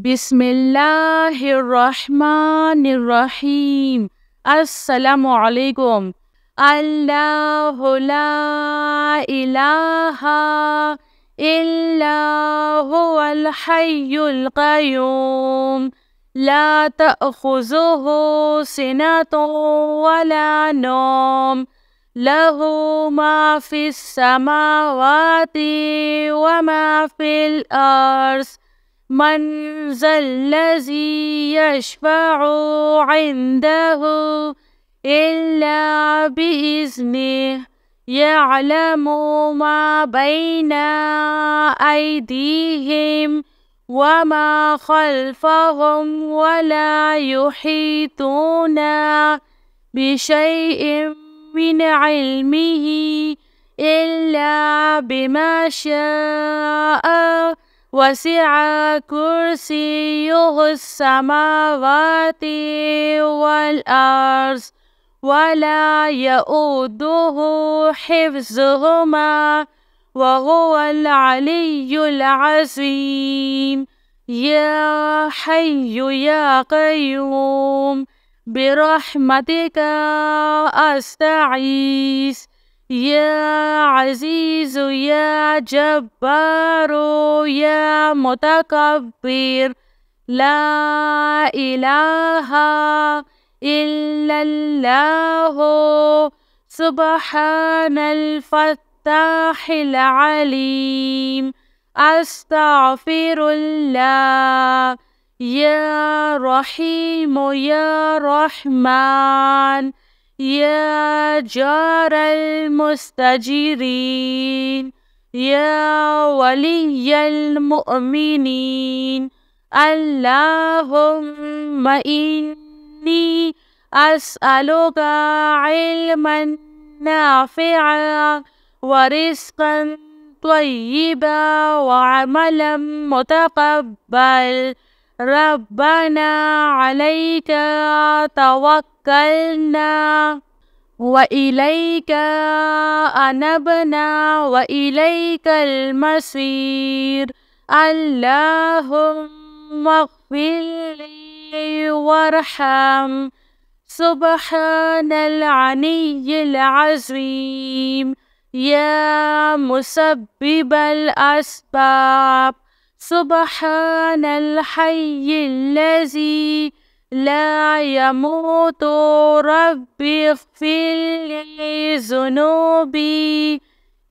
बिस्मिल्लाहिर्रहमानिर्रहीम। अस्सलामुअलैकुम। अल्लाहु ला इलाहा इल्ला हुवल हय्युल क़य्यूम ला तअख़ुज़ुहु सिनतुन वला नौम लहू मा फ़िस समावाति व मा फ़िल अर्ज़ मन ज़ल्लज़ी यशफ़अु इंदहु इल्ला बिइज़्निहि यअलमु मा बैना अयदीहिम व मा ख़ल्फ़हुम वला युहीतूना बिशैइन मिन इल्मिही इल्ला बिमा शाअ वसिअ कुर्सियुहुस समावाति वल अर्ज़ वला यऊदुहु हिफ्ज़ुहुमा वहुवल अलिय्युल अज़ीम। या हय्यु या क़य्यूम बिरहमतिका अस्तगीस या अज़ीज़ु या जब्बारु या मुतकब्बिर ला इलाहा इल्लल्लाहु सुब्हानल फ़त्ताहिल अलीम। अस्तग़फिरुल्लाह। या रहीम या रहमान या जारल मुस्तजीरीन या वलिय्यल मुअमिनीन। अल्लाहुम्मा इन्नी अस्अलुका इल्मन नाफ़िअन व रिज़्क़न त्वय्यिबा व अमलन मुतक़ब्बल। रब्बना अलैका तवक्कलना व इलैका अनबना व इलैकल मसीर। अल्लाहुम्मा इग़फ़िरली वरहम। सुब्हानल अलिय्यिल अज़ीम। या मुसब्बिबल अस्बाब सुब्हानल हय्यिल्लज़ी ला यमूतु रब्बिग़फ़िरली ज़ुनूबी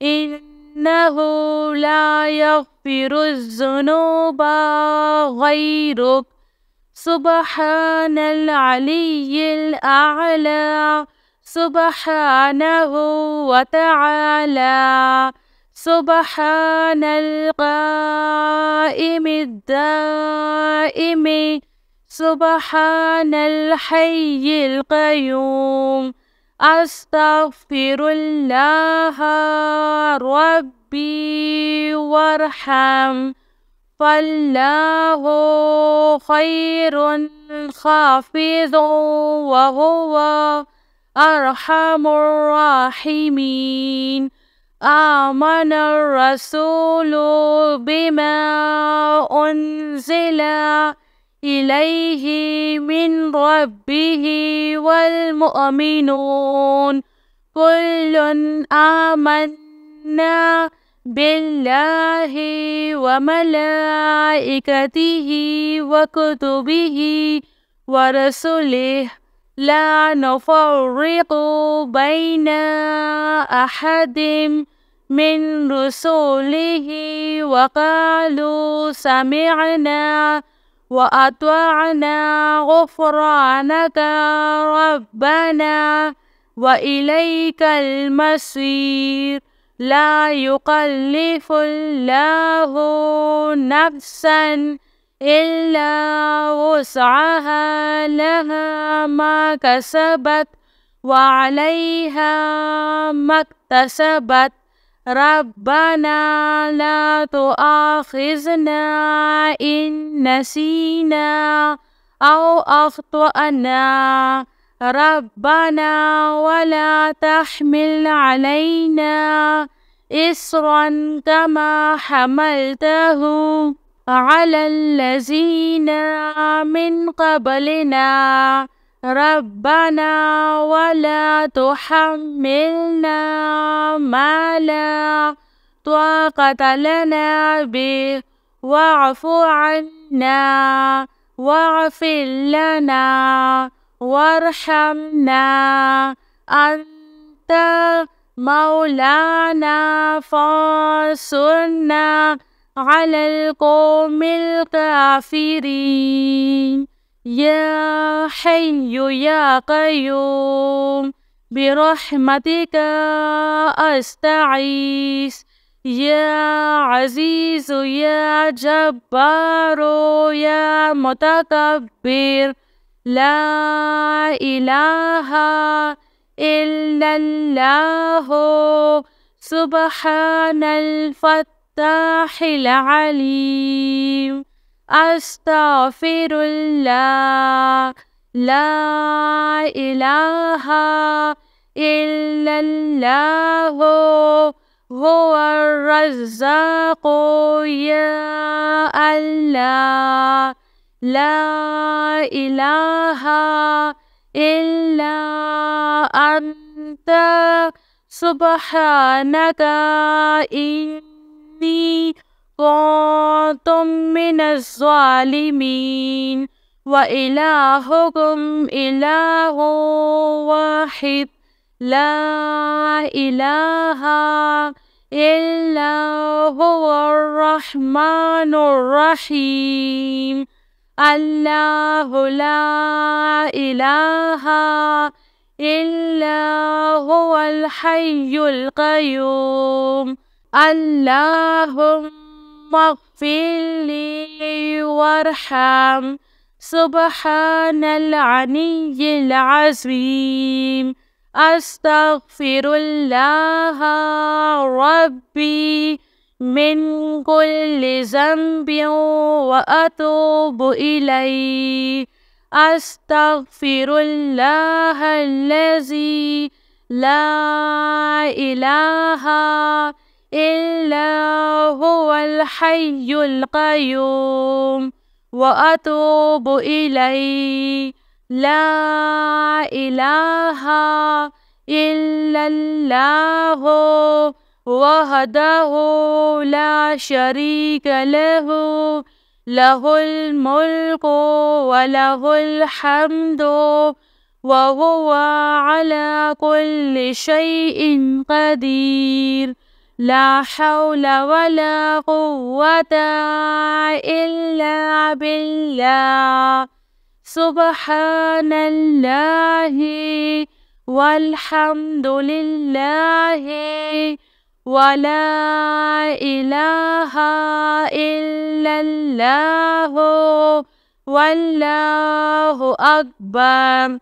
इन्नहु ला यग़फ़िरुज़्ज़ुनूबा ग़ैरुक। सुब्हानल अलिय्यिल अअला सुब्हानहु व तआला। सुब्हानल क़ाइमिद दाइमि सुब्हानल हय्यिल क़य्यूम। अस्तग़फिरुल्लाह रब्बी वरहम फ़ल्लाहु ख़ैरुन हाफ़िज़ुन व हुवा अरहमुर राहिमीन। आमनर रसूलु बिमा उन्ज़िला इलैहि मिन रब्बिहि वल मुअमिनून कुल्लुन आमन्ना बिल्लाहि व मलाइकतिहि व कुतुबिहि व रसूलिहि ला नुफ़र्रिक़ु बैना अहदिम मिन रुसूलिहि व क़ालू समिअना व अत्वअना ग़ुफ़्रानका रब्बना व इलैकल मसीर। ला युकल्लिफ़ुल्लाहु नफ़्सन इल्ला वुस्अहा लहा मा कसबत व अलैहा मक्तसबत। रब्बना ला तुआख़िज़ना इन नसीना औ अख़्तअना। रब्बना वला तहमिल अलैना इस्रन कमा हमलतहु على الذين من قبلنا ربنا ولا تحملنا ما لا طاقة لنا به واعف عنا واغفر لنا وارحمنا أنت مولانا فانصرنا على القوم الكافرين يا حي يا قيوم برحمتك أستغيث يا عزيز يا جبار يا متكبر لا إله إلا الله سبحان الفتاح العليم أستغفر الله لا إله إلا الله هو الرزاق يا الله لا إله إلا أنت سبحانك إني كنت من الظالمين وإلهكم إله واحد لا إله إلا هو الرحمن الرحيم الله لا إله إلا هو الحي القيوم اللهم اغفر لي وارحم سبحان العلي العظيم أستغفر الله ربي من كل ذنب وأتوب إليه أستغفر الله الذي لا إله إلا هو الحي القيوم وأتوب إليه لا إله إلا الله وحده لا شريك له له الملك وله الحمد وهو على كل شيء قدير لا حول ولا قوة إلا بالله سبحان الله والحمد لله ولا إله إلا الله والله أكبر